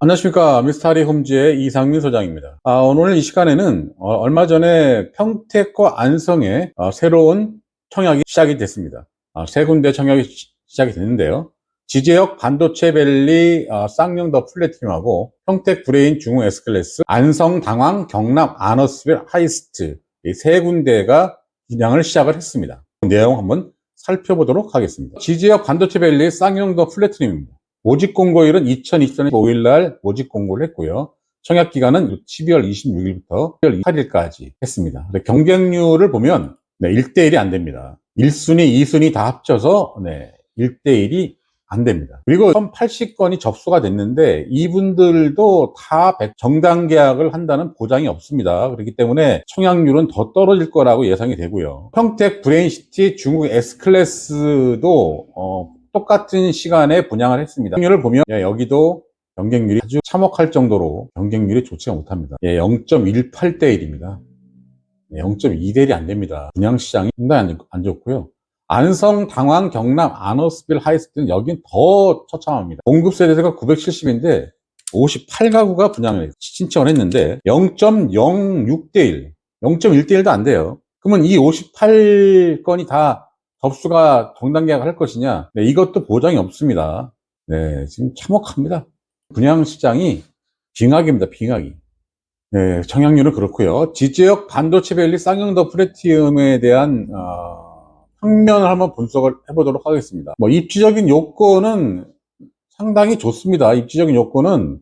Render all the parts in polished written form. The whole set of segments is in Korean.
안녕하십니까. 미스터리 홈즈의 이상민 소장입니다. 오늘 이 시간에는 얼마 전에 평택과 안성에 새로운 청약이 시작이 됐습니다. 세 군데 청약이 시작이 됐는데요. 지제역 반도체밸리 쌍용 더 플래티늄하고 평택 브레인 중흥 S클래스, 안성 당황 경남 아너스빌 하이스트 이 세 군데가 분양을 시작을 했습니다. 그 내용 한번 살펴보도록 하겠습니다. 지제역 반도체밸리 쌍용 더 플래티늄입니다. 모집 공고일은 2024년 5일날 모집 공고를 했고요. 청약 기간은 12월 26일부터 12월 8일까지 했습니다. 경쟁률을 보면 1대1이 안 됩니다. 1순위, 2순위 다 합쳐서 1대1이 안 됩니다. 그리고 1080건이 접수가 됐는데 이분들도 다 정당 계약을 한다는 보장이 없습니다. 그렇기 때문에 청약률은 더 떨어질 거라고 예상이 되고요. 평택 브레인시티 중국 S클래스도 똑같은 시간에 분양을 했습니다. 경쟁률을 보면 여기도 경쟁률이 아주 참혹할 정도로 경쟁률이 좋지가 못합니다. 0.18대 1입니다. 0.2대 1이 안 됩니다. 분양시장이 상당히 안 좋고요. 안성, 당황, 경남, 아너스빌, 하이스트는 여긴 더 처참합니다. 공급 세대수가 970인데 58가구가 분양을 신청을 했는데 0.06대 1, 0.1대 1도 안 돼요. 그러면 이 58건이 다 접수가 정당 계약을 할 것이냐? 이것도 보장이 없습니다. 지금 참혹합니다. 분양시장이 빙하기입니다. 빙하기. 청약률은 그렇고요. 지지역 반도체밸리 쌍용 더 플래티늄에 대한 평면을 한번 분석을 해보도록 하겠습니다. 입지적인 요건은 상당히 좋습니다. 입지적인 요건은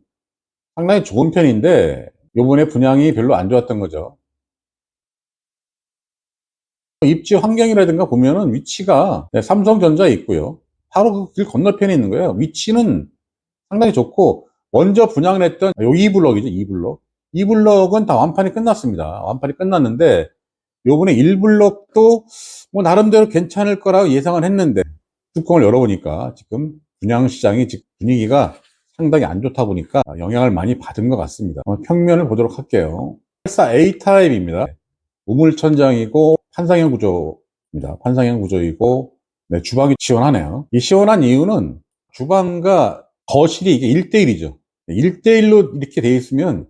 상당히 좋은 편인데 요번에 분양이 별로 안 좋았던 거죠. 입지 환경이라든가 보면은 위치가 삼성전자에 있고요. 바로 그 길 건너편에 있는 거예요. 위치는 상당히 좋고 먼저 분양을 했던 요 2블럭이죠. 2블럭. 2블럭은 다 완판이 끝났습니다. 완판이 끝났는데 요번에 1블럭도 뭐 나름대로 괜찮을 거라고 예상을 했는데 뚜껑을 열어보니까 지금 분양시장이 지금 분위기가 상당히 안 좋다 보니까 영향을 많이 받은 것 같습니다. 평면을 보도록 할게요. 84 A타입입니다. 우물천장이고 판상형 구조입니다. 판상형 구조이고 주방이 시원하네요. 이 시원한 이유는 주방과 거실이 이게 1대1이죠. 1대1로 이렇게 되어 있으면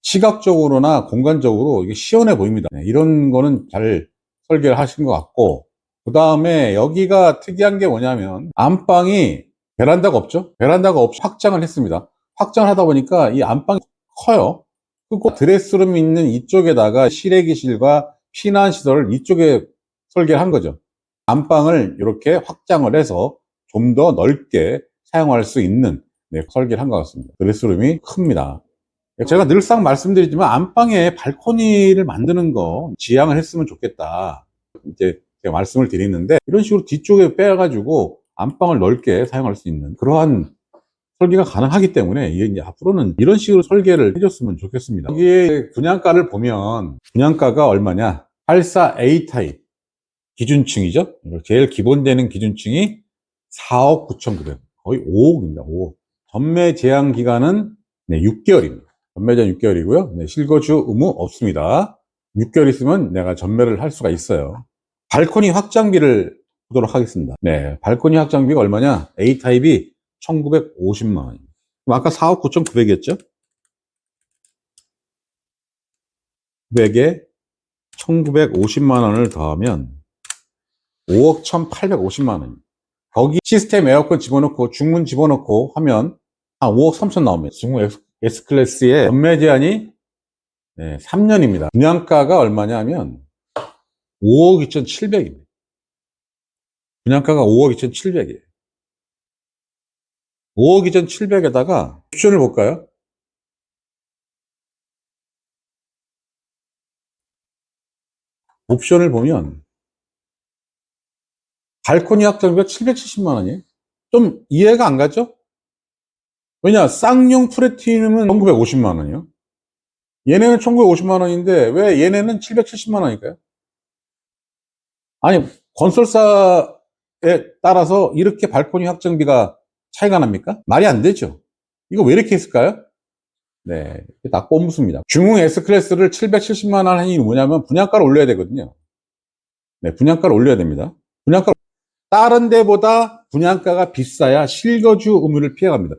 시각적으로나 공간적으로 이게 시원해 보입니다. 이런 거는 잘 설계를 하신 것 같고, 그 다음에 여기가 특이한 게 뭐냐면 안방이 베란다가 없죠. 베란다가 없이 확장을 했습니다. 확장을 하다 보니까 이 안방이 커요. 그리고 드레스룸이 있는 이쪽에다가 실외기실과 피난시설을 이쪽에 설계를 한 거죠. 안방을 이렇게 확장을 해서 좀 더 넓게 사용할 수 있는 설계를 한 것 같습니다. 드레스룸이 큽니다. 제가 늘상 말씀드리지만 안방에 발코니를 만드는 거 지향을 했으면 좋겠다. 이제 제가 말씀을 드리는데 이런 식으로 뒤쪽에 빼가지고 안방을 넓게 사용할 수 있는 그러한 설계가 가능하기 때문에 이제 앞으로는 이런 식으로 설계를 해줬으면 좋겠습니다. 여기에 분양가를 보면 분양가가 얼마냐? 84A 타입 기준층이죠. 제일 기본되는 기준층이 4억 9,900, 거의 5억입니다. 5억. 전매 제한 기간은 6개월입니다. 전매 제한 6개월이고요. 실거주 의무 없습니다. 6개월 있으면 내가 전매를 할 수가 있어요. 발코니 확장비를 보도록 하겠습니다. 발코니 확장비가 얼마냐? A타입이 1,950만 원입니다. 아까 4억 9,900이었죠? 900에 1,950만 원을 더하면 5억 1,850만 원입니다. 거기 시스템 에어컨 집어넣고 중문 집어넣고 하면 한 5억 3천 나옵니다. 중문 S클래스의 전매 제한이 3년입니다. 분양가가 얼마냐 하면 5억 2,700입니다. 분양가가 5억 2,700이에요. 5억 2,700에다가 옵션을 볼까요? 옵션을 보면 발코니 확장비가 770만 원이에요. 좀 이해가 안 가죠? 왜냐? 쌍용 플래티늄은 1,950만 원이요. 얘네는 1,950만 원인데 왜 얘네는 770만 원일까요? 아니, 건설사에 따라서 이렇게 발코니 확장비가 차이가 납니까? 말이 안 되죠. 이거 왜 이렇게 했을까요? 다 꼼수입니다. 중흥 S클래스를 770만 원 하는 이유는 뭐냐면 분양가를 올려야 되거든요. 분양가를 올려야 됩니다. 다른 데보다 분양가가 비싸야 실거주 의무를 피해갑니다.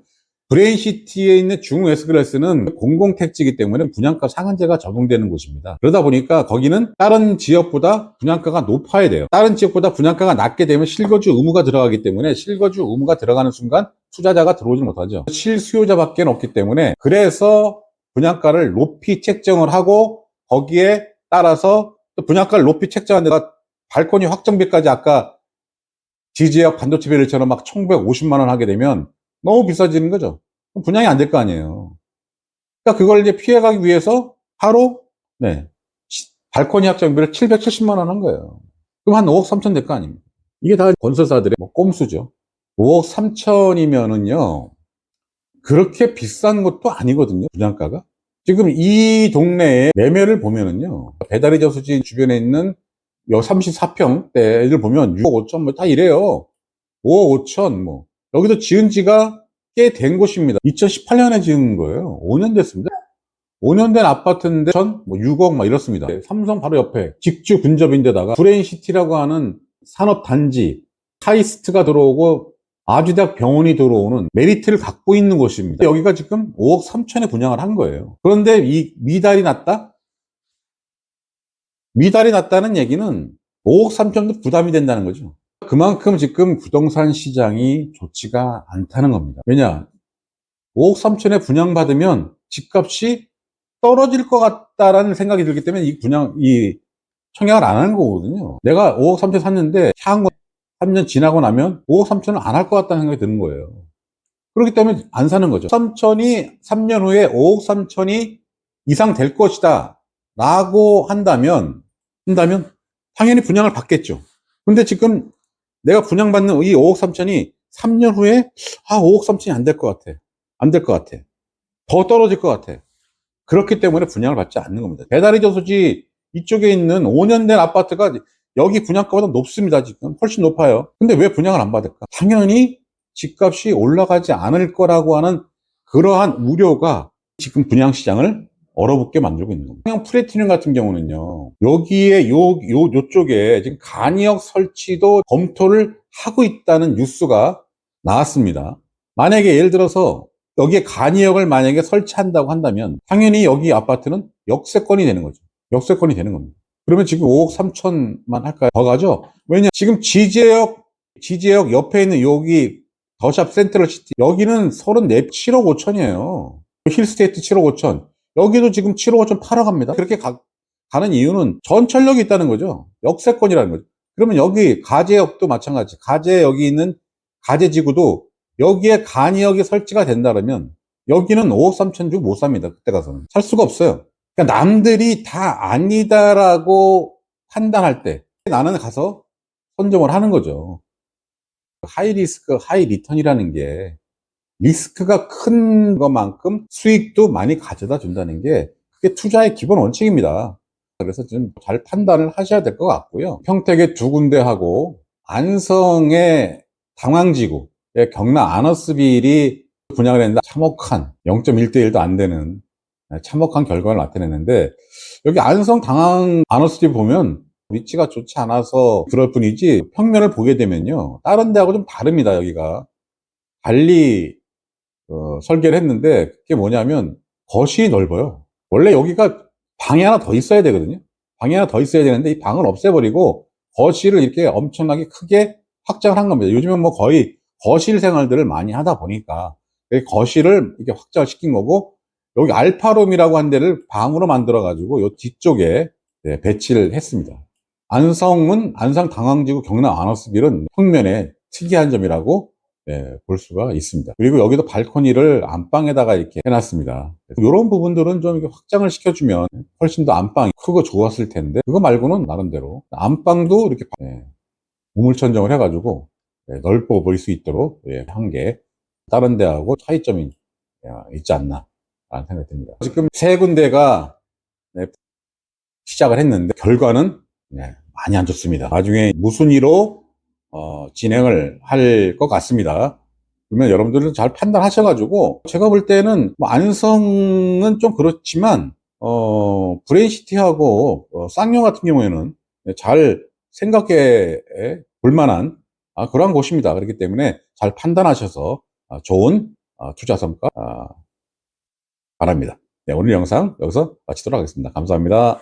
브레인시티에 있는 중흥 S클래스는 공공택지이기 때문에 분양가 상한제가 적용되는 곳입니다. 그러다 보니까 거기는 다른 지역보다 분양가가 높아야 돼요. 다른 지역보다 분양가가 낮게 되면 실거주 의무가 들어가기 때문에 실거주 의무가 들어가는 순간 투자자가 들어오지 못하죠. 실수요자밖에 없기 때문에 그래서 분양가를 높이 책정을 하고 거기에 따라서 또 분양가를 높이 책정한 데가 발코니 확정비까지 아까 지지역 반도체 벨처럼 막 1,950만 원 하게 되면 너무 비싸지는 거죠. 그럼 분양이 안 될 거 아니에요. 그러니까 그걸 이제 피해가기 위해서 바로 발코니 확정비를 770만 원 한 거예요. 그럼 한 5억 3천 될 거 아닙니까? 이게 다 건설사들의 꼼수죠. 5억 3천이면은요 그렇게 비싼 것도 아니거든요. 분양가가. 지금 이 동네에 매매를 보면은요 배달의 저수지 주변에 있는 34평대를 보면 6억 5천 뭐 다 이래요. 5억 5천 뭐 여기도 지은 지가 꽤 된 곳입니다. 2018년에 지은 거예요. 5년 됐습니다. 5년 된 아파트인데 전 뭐 6억 막 이렇습니다. 삼성 바로 옆에 직주 근접인데다가 브레인시티라고 하는 산업단지 카이스트가 들어오고 아주대학 병원이 들어오는 메리트를 갖고 있는 곳입니다. 여기가 지금 5억 3천에 분양을 한 거예요. 그런데 이 미달이 났다? 미달이 났다는 얘기는 5억 3천도 부담이 된다는 거죠. 그만큼 지금 부동산 시장이 좋지가 않다는 겁니다. 왜냐? 5억 3천에 분양받으면 집값이 떨어질 것 같다라는 생각이 들기 때문에 이 청약을 안 하는 거거든요. 내가 5억 3천 샀는데 향후 3년 지나고 나면 5억 3천을 안 할 것 같다는 생각이 드는 거예요. 그렇기 때문에 안 사는 거죠. 3천이 3년 후에 5억 3천이 이상 될 것이다 라고 한다면 당연히 분양을 받겠죠. 근데 지금 내가 분양받는 이 5억 3천이 3년 후에 5억 3천이 안 될 것 같아. 안 될 것 같아. 더 떨어질 것 같아. 그렇기 때문에 분양을 받지 않는 겁니다. 배달의 저수지 이쪽에 있는 5년 된 아파트가 여기 분양가보다 높습니다. 지금 훨씬 높아요. 근데 왜 분양을 안 받을까? 당연히 집값이 올라가지 않을 거라고 하는 그러한 우려가 지금 분양시장을 얼어붙게 만들고 있는 겁니다. 평양 프레티늄 같은 경우는요, 여기에 요쪽에 지금 간이역 설치도 검토를 하고 있다는 뉴스가 나왔습니다. 만약에 예를 들어서 여기에 간이역을 만약에 설치한다고 한다면 당연히 여기 아파트는 역세권이 되는 거죠. 역세권이 되는 겁니다. 그러면 지금 5억 3천만 할까요? 더 가죠? 왜냐 지금 지제역 옆에 있는 여기 더샵 센트럴시티 여기는 34, 7억 5천이에요. 힐스테이트 7억 5천. 여기도 지금 7억 5천 팔아갑니다. 그렇게 가는 이유는 전철역이 있다는 거죠. 역세권이라는 거죠. 그러면 여기 가제역도 마찬가지. 여기 있는 가제지구도 여기에 간이역이 설치가 된다면 여기는 5억 3천 주고 못 삽니다. 그때 가서는. 살 수가 없어요. 그러니까 남들이 다 아니다라고 판단할 때 나는 가서 선점을 하는 거죠. 하이 리스크, 하이 리턴이라는 게 리스크가 큰 것만큼 수익도 많이 가져다 준다는 게 그게 투자의 기본 원칙입니다. 그래서 좀 잘 판단을 하셔야 될 것 같고요. 평택에 2군데하고 안성의 당황지구 경남 아너스빌이 분양을 했는데 참혹한 0.1대1도 안 되는 참혹한 결과를 나타냈는데 여기 안성 당황 아너스빌 보면 위치가 좋지 않아서 그럴 뿐이지 평면을 보게 되면요 다른 데하고 좀 다릅니다. 여기가 달리 설계를 했는데 그게 뭐냐면 거실이 넓어요. 원래 여기가 방이 하나 더 있어야 되거든요. 방이 하나 더 있어야 되는데 이 방을 없애버리고 거실을 이렇게 엄청나게 크게 확장을 한 겁니다. 요즘은 뭐 거의 거실 생활들을 많이 하다 보니까 거실을 이렇게 확장을 시킨 거고 여기 알파룸이라고 한 데를 방으로 만들어 가지고 요 뒤쪽에 배치를 했습니다. 안성은 안상 당황지구 경남 아너스빌은 평면에 특이한 점이라고 볼 수가 있습니다. 그리고 여기도 발코니를 안방에다가 이렇게 해놨습니다. 이런 부분들은 좀 이렇게 확장을 시켜주면 훨씬 더 안방이 크고 좋았을 텐데 그거 말고는 나름대로 안방도 이렇게 우물천정을 해가지고 넓어 보일 수 있도록 한 게 다른 데하고 차이점이 있지 않나 라는 생각이 듭니다. 지금 세 군데가 시작을 했는데 결과는 많이 안 좋습니다. 나중에 무슨 일로 진행을 할 것 같습니다. 그러면 여러분들은 잘 판단하셔가지고 제가 볼 때는 뭐 안성은 좀 그렇지만 브레인시티하고 쌍용 같은 경우에는 잘 생각해 볼 만한 그러한 곳입니다. 그렇기 때문에 잘 판단하셔서 좋은 투자 성과 바랍니다. 네, 오늘 영상 여기서 마치도록 하겠습니다. 감사합니다.